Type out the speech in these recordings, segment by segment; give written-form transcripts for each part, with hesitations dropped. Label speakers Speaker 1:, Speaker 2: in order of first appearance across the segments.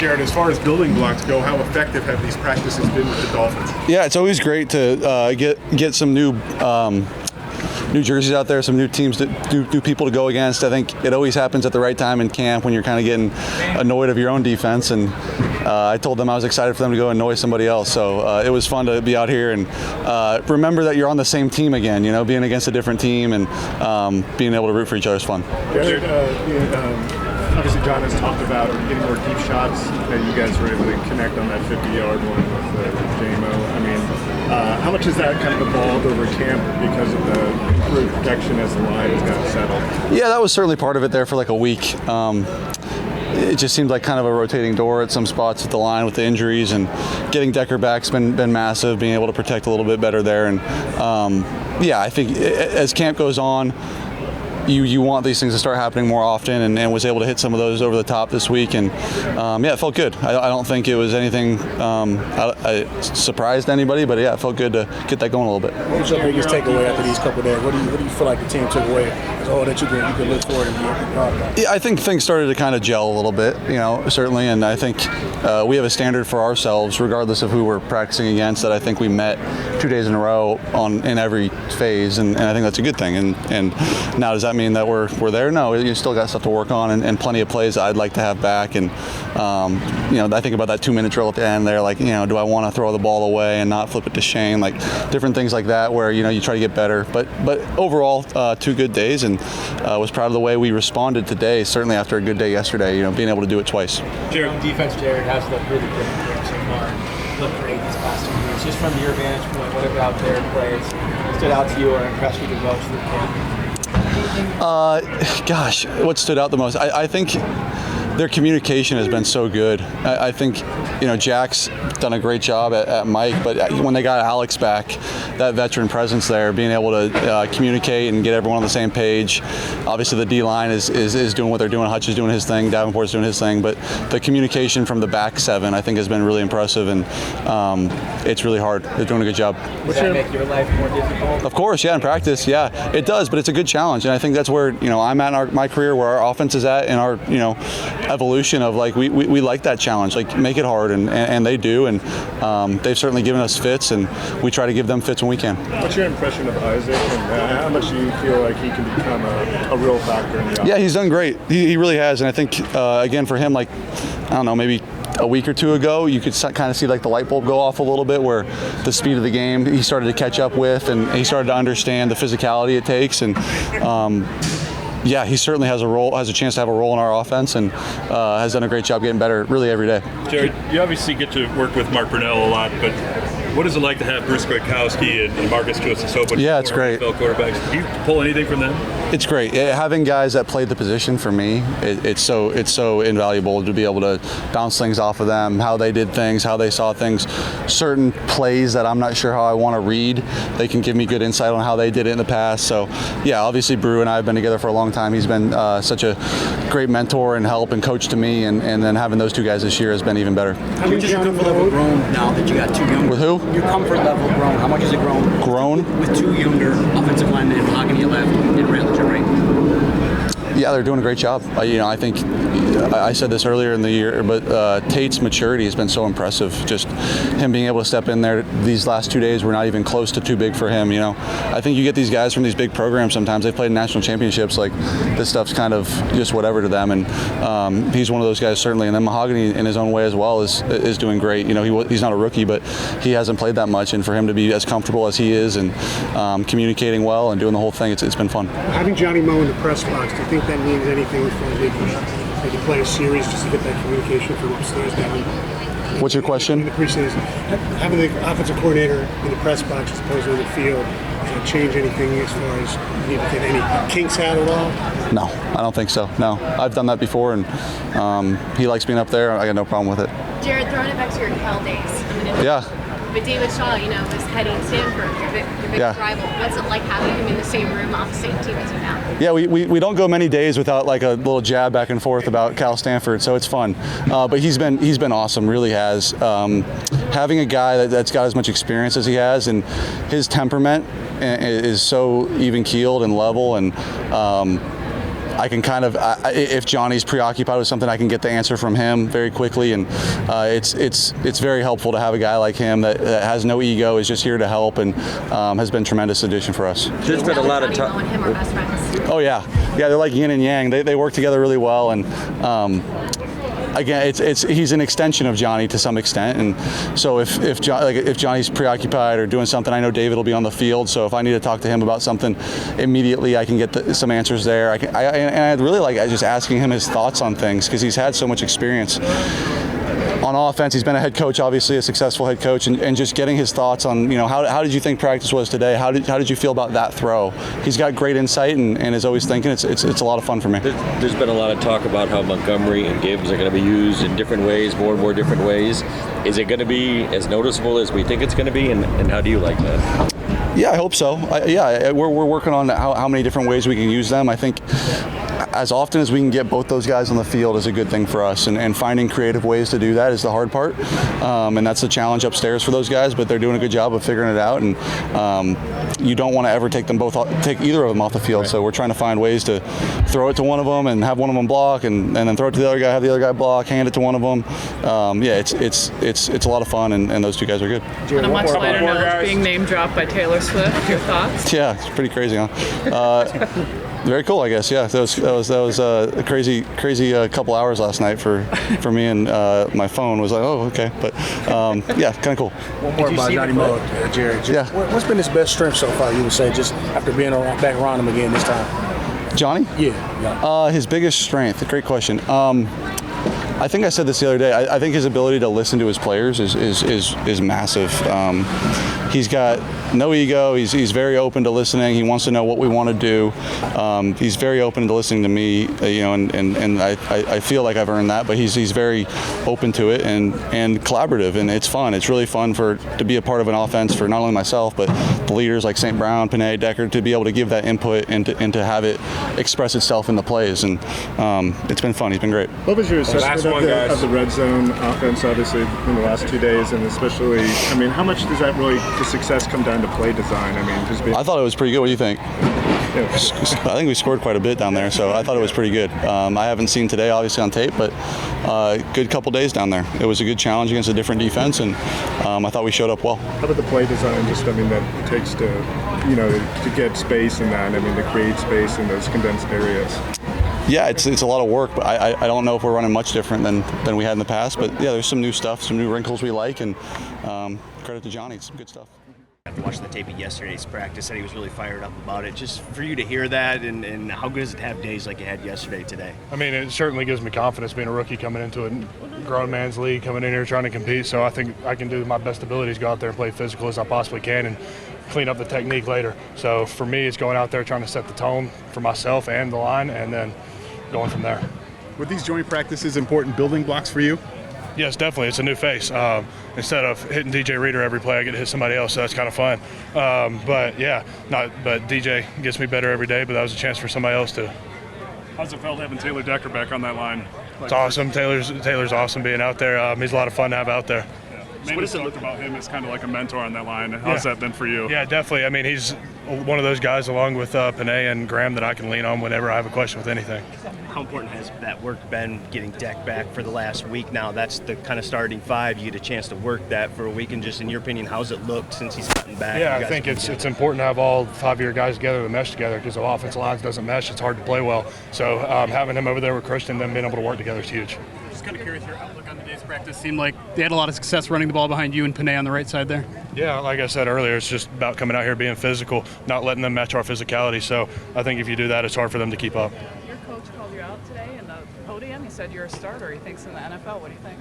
Speaker 1: Jared, as far as building blocks go, how effective have these practices been with the Dolphins?
Speaker 2: Yeah, it's always great to get some new jerseys out there, some new teams, new people to go against. I think it always happens at the right time in camp when you're kind of getting annoyed of your own defense. And I told them I was excited for them to go annoy somebody else. So it was fun to be out here and remember that you're on the same team again. You know, being against a different team and being able to root for each other is fun.
Speaker 1: Jared, obviously John has talked about getting more deep shots that you guys were able to connect on that 50-yard one with JMO. I mean, how much has that kind of evolved over camp because of the improved protection as the line has gotten settled?
Speaker 2: Yeah, that was certainly part of it there for like a week. It just seemed like kind of a rotating door at some spots at the line with the injuries, and getting Decker back's been massive, being able to protect a little bit better there. And yeah, I think as camp goes on, you want these things to start happening more often, and was able to hit some of those over the top this week, and yeah, it felt good. I don't think it was anything I surprised anybody, but yeah, it felt good to get that going a little bit.
Speaker 3: What's your biggest takeaway after these couple of days? What do you feel like the team took away as all that you can look forward and be proud of?
Speaker 2: Yeah, I think things started to kind of gel a little bit, certainly, and I think we have a standard for ourselves, regardless of who we're practicing against, that I think we met 2 days in a row in every phase, and I think that's a good thing. And now, does that mean that we're there? No, you still got stuff to work on, and plenty of plays that I'd like to have back. And I think about that 2-minute drill at the end there, like, do I want to throw the ball away and not flip it to Shane, like different things like that where you try to get better. But overall, 2 good days, and was proud of the way we responded today. Certainly after a good day yesterday, being able to do it twice.
Speaker 4: Jared, defense, has looked really good in the game so far. Looked great these past 2 years. Just from your vantage point, what about their plays stood out to you or impressed you the most in the game?
Speaker 2: Gosh, what stood out the most? I think their communication has been so good. I think, Jack's done a great job at Mike, but when they got Alex back, that veteran presence there, being able to communicate and get everyone on the same page. Obviously, the D-line is doing what they're doing. Hutch is doing his thing. Davenport's doing his thing. But the communication from the back seven, I think, has been really impressive, and it's really hard. They're doing a good job.
Speaker 4: Does that make your life more difficult?
Speaker 2: Of course, yeah, in practice, yeah, it does. But it's a good challenge, and I think that's where I'm at in my career, where our offense is at, in our evolution of like we like that challenge, like make it hard, and they do, and they've certainly given us fits, and we try to give them fits when we can.
Speaker 1: What's your impression of Isaac, and how much do you feel like he can become a real factor in the offense?
Speaker 2: Yeah, he's done great. He really has, and I think again for him, like, I don't know, maybe a week or two ago, you could kind of see like the light bulb go off a little bit, where the speed of the game he started to catch up with, and he started to understand the physicality it takes, and yeah, he certainly has a chance to have a role in our offense, and has done a great job getting better really every day.
Speaker 5: Jared, you obviously get to work with Mark Brunell a lot, but what is it like to have Bruce Gronkowski and Marcus Joseph?
Speaker 2: Yeah, it's great.
Speaker 5: Quarterbacks. Do you pull anything from them?
Speaker 2: It's great. Having guys that played the position for me, it's so invaluable to be able to bounce things off of them, how they did things, how they saw things, certain plays that I'm not sure how I want to read. They can give me good insight on how they did it in the past. So, yeah, obviously Brew and I have been together for a long time. He's been such a great mentor and help and coach to me, and then having those two guys this year has been even better.
Speaker 6: How much is your comfort level grown now that you got 2 younger?
Speaker 2: With who?
Speaker 6: Your comfort level grown. How much is it grown?
Speaker 2: Grown?
Speaker 6: With 2 younger offensive linemen, Mahogany at left and Ratledge at right.
Speaker 2: Yeah, they're doing a great job. I think I said this earlier in the year, but Tate's maturity has been so impressive. Just him being able to step in there these last 2 days were not even close to too big for him. I think you get these guys from these big programs. Sometimes they've played in national championships. Like, this stuff's kind of just whatever to them, and he's one of those guys certainly. And then Mahogany, in his own way as well, is doing great. He's not a rookie, but he hasn't played that much, and for him to be as comfortable as he is and communicating well and doing the whole thing, it's been fun.
Speaker 3: Having Johnny Moe in the press box, do you think that means anything for maybe play a series just to get that communication from upstairs down?
Speaker 2: What's your question?
Speaker 3: In the preseason, having the offensive coordinator in the press box as opposed to in the field, does that change anything as far as you need to get any kinks out at all?
Speaker 2: No, I don't think so. No, I've done that before, and he likes being up there. I got no problem with it.
Speaker 7: Jared, throwing it back to your Cal days.
Speaker 2: Yeah.
Speaker 7: But David Shaw, was heading Stanford, your big rival. What's it like having him in the same room on the same team as you now?
Speaker 2: Yeah, we don't go many days without like a little jab back and forth about Cal Stanford, so it's fun. But he's been awesome, really has. Having a guy that's got as much experience as he has, and his temperament is so even keeled and level, and I can kind of, if Johnny's preoccupied with something, I can get the answer from him very quickly, and it's very helpful to have a guy like him that has no ego, is just here to help, and has been a tremendous addition for us.
Speaker 8: There's been a lot of
Speaker 7: Johnny Mo and him are best friends.
Speaker 2: Oh yeah, they're like yin and yang. They work together really well, and again, he's an extension of Johnny to some extent, and so if Johnny's preoccupied or doing something, I know David will be on the field. So if I need to talk to him about something, immediately I can get some answers there. And I really like just asking him his thoughts on things, because he's had so much experience on offense. He's been a head coach, obviously a successful head coach, and just getting his thoughts on, how did you think practice was today? How did you feel about that throw? He's got great insight and is always thinking. It's a lot of fun for me.
Speaker 8: There's been a lot of talk about how Montgomery and Gibbs are going to be used in different ways, more and more different ways. Is it going to be as noticeable as we think it's going to be, and how do you like that?
Speaker 2: Yeah, I hope so. We're working on how many different ways we can use them. I think as often as we can get both those guys on the field is a good thing for us, and finding creative ways to do that is the hard part, and that's the challenge upstairs for those guys, but they're doing a good job of figuring it out, and you don't want to ever take either of them off the field. Right. So we're trying to find ways to throw it to one of them and have one of them block, and then throw it to the other guy, have the other guy block, hand it to one of them. It's a lot of fun, and those two guys are good.
Speaker 9: On a much lighter note, being name dropped by Taylor Swift, your thoughts?
Speaker 2: Yeah, it's pretty crazy, huh? Very cool, I guess. Yeah, that was a crazy couple hours last night for me, and my phone was like, oh, okay, but yeah, kind of cool.
Speaker 10: One more about Johnny Mo, Jared.
Speaker 2: Yeah.
Speaker 10: What's been his best strength so far, you would say, just after being back around him again this time?
Speaker 2: Johnny?
Speaker 10: Yeah.
Speaker 2: His biggest strength. Great question. I think I said this the other day. I think his ability to listen to his players is massive. He's got no ego. He's very open to listening. He wants to know what we want to do. He's very open to listening to me, and I feel like I've earned that. But he's very open to it and collaborative, and it's fun. It's really fun to be a part of an offense for not only myself but the leaders like St. Brown, Panay, Decker, to be able to give that input and to have it express itself in the plays. And it's been fun. He's been great.
Speaker 1: What was your assessment of the red zone offense, obviously, in the last 2 days, and especially, how much does that really, the success come down to play design?
Speaker 2: I thought it was pretty good. What do you think? Yeah. I think we scored quite a bit down there, so I thought it was pretty good. I haven't seen today, obviously, on tape, but good couple days down there. It was a good challenge against a different defense, and I thought we showed up well.
Speaker 1: How about the play design, that it takes to get space in that, to create space in those condensed areas?
Speaker 2: Yeah, it's a lot of work, but I don't know if we're running much different than we had in the past. But yeah, there's some new stuff, some new wrinkles we like, and credit to Johnny, it's some good stuff.
Speaker 11: After watching the tape of yesterday's practice, said he was really fired up about it. Just for you to hear that, and how good is it to have days like you had yesterday today?
Speaker 12: It certainly gives me confidence being a rookie coming into a grown man's league, coming in here trying to compete. So I think I can do my best abilities, go out there and play physical as I possibly can, and clean up the technique later. So for me, it's going out there trying to set the tone for myself and the line, and then going from there.
Speaker 13: Were these joint practices important building blocks for you?
Speaker 12: Yes, definitely. It's a new face. Instead of hitting DJ Reader every play, I get to hit somebody else, so that's kind of fun. But DJ gets me better every day, but that was a chance for somebody else to.
Speaker 14: How's it felt having Taylor Decker back on that line?
Speaker 12: It's awesome. Taylor's awesome being out there. He's a lot of fun to have out there.
Speaker 14: So what does it look about him as kind of like a mentor on that line? How's that been for you?
Speaker 12: Yeah, definitely. He's one of those guys, along with Panay and Graham, that I can lean on whenever I have a question with anything.
Speaker 11: How important has that work been, getting Deck back for the last week now? That's the kind of starting five. You get a chance to work that for a week, and just in your opinion, how's it looked since he's gotten back?
Speaker 12: Yeah, I think it's important to have all 5 of your guys together to mesh together, because if offensive lines doesn't mesh, it's hard to play well. So having him over there with Christian and them being able to work together is huge.
Speaker 15: Just kind of curious your outlook on today's practice. Seemed like they had a lot of success running the ball behind you and Panay on the right side there.
Speaker 12: Yeah, like I said earlier, it's just about coming out here being physical, not letting them match our physicality. So I think if you do that, it's hard for them to keep up.
Speaker 9: Your coach called you out today in the podium. He said you're a starter. He thinks in the NFL. What do you think?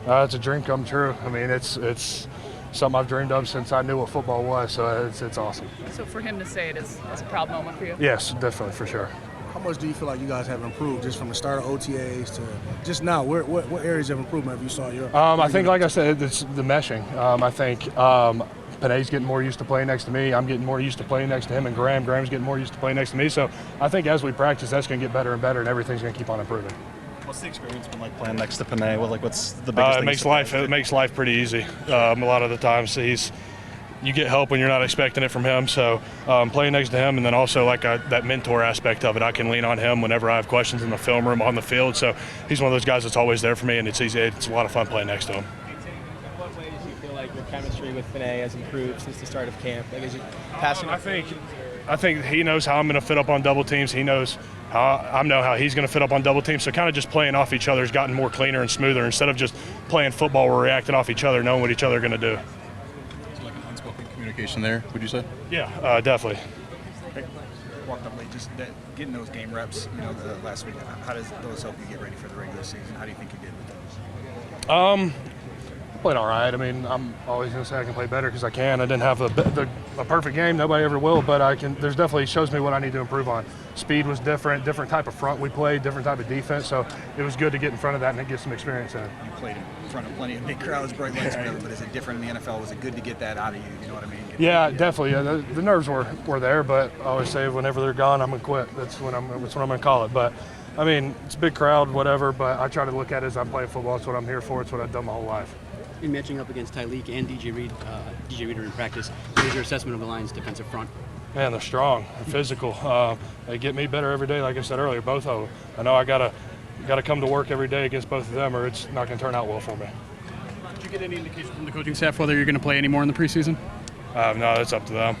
Speaker 12: It's a dream come true. It's something I've dreamed of since I knew what football was. So it's awesome.
Speaker 9: So for him to say it is a proud moment for you?
Speaker 12: Yes, definitely, for sure.
Speaker 10: How much do you feel like you guys have improved just from the start of OTAs to just now? What areas of improvement have you saw?
Speaker 12: I think, like I said, it's the meshing. I think Panay's getting more used to playing next to me. I'm getting more used to playing next to him, and Graham's getting more used to playing next to me. So I think as we practice, that's going to get better and better, and everything's going to keep on improving.
Speaker 16: What's the experience been like playing next to Panay? What's the biggest thing?
Speaker 12: It makes life pretty easy. A lot of the times you get help when you're not expecting it from him. So playing next to him, and then also that mentor aspect of it, I can lean on him whenever I have questions in the film room, on the field. So he's one of those guys that's always there for me, and it's easy. It's a lot of fun playing next to him.
Speaker 4: In what ways do you feel like your chemistry with Finney has improved since the start of camp? Like, is it passing?
Speaker 12: I think he knows how I'm going to fit up on double teams. He knows I know how he's going to fit up on double teams. So kind of just playing off each other has gotten more cleaner and smoother. Instead of just playing football, we're reacting off each other, knowing what each other are going to do.
Speaker 16: So like an unspoken communication there, would you say?
Speaker 12: Yeah, definitely.
Speaker 16: Walked up late, just getting those game reps, the last week. How does those help you get ready for the regular season? How do you think you did with those?
Speaker 12: Played all right. I mean, I'm always going to say I can play better because I can. I didn't have a perfect game. Nobody ever will, but I can. There's definitely shows me what I need to improve on. Speed was different type of front we played, different type of defense. So it was good to get in front of that and get some experience in it.
Speaker 16: You played in front of plenty of big crowds, bright lights, whatever, but is it different in the NFL? Was it good to get that out of you? You know what I mean?
Speaker 12: Yeah, definitely. Yeah, the nerves were there, but I always say whenever they're gone, I'm gonna quit. That's what I'm gonna call it. But I mean, it's a big crowd, whatever. But I try to look at it as I'm playing football. It's what I'm here for. It's what I've done my whole life.
Speaker 6: In matching up against Tyleek and DJ Reader in practice, what is your assessment of the Lions' defensive front?
Speaker 12: Man, they're strong, they're physical. They get me better every day, like I said earlier, both of them. I know I gotta come to work every day against both of them, or it's not gonna turn out well for me.
Speaker 15: Did you get any indication from the coaching staff whether you're going to play any more in the preseason?
Speaker 12: No, it's up to them.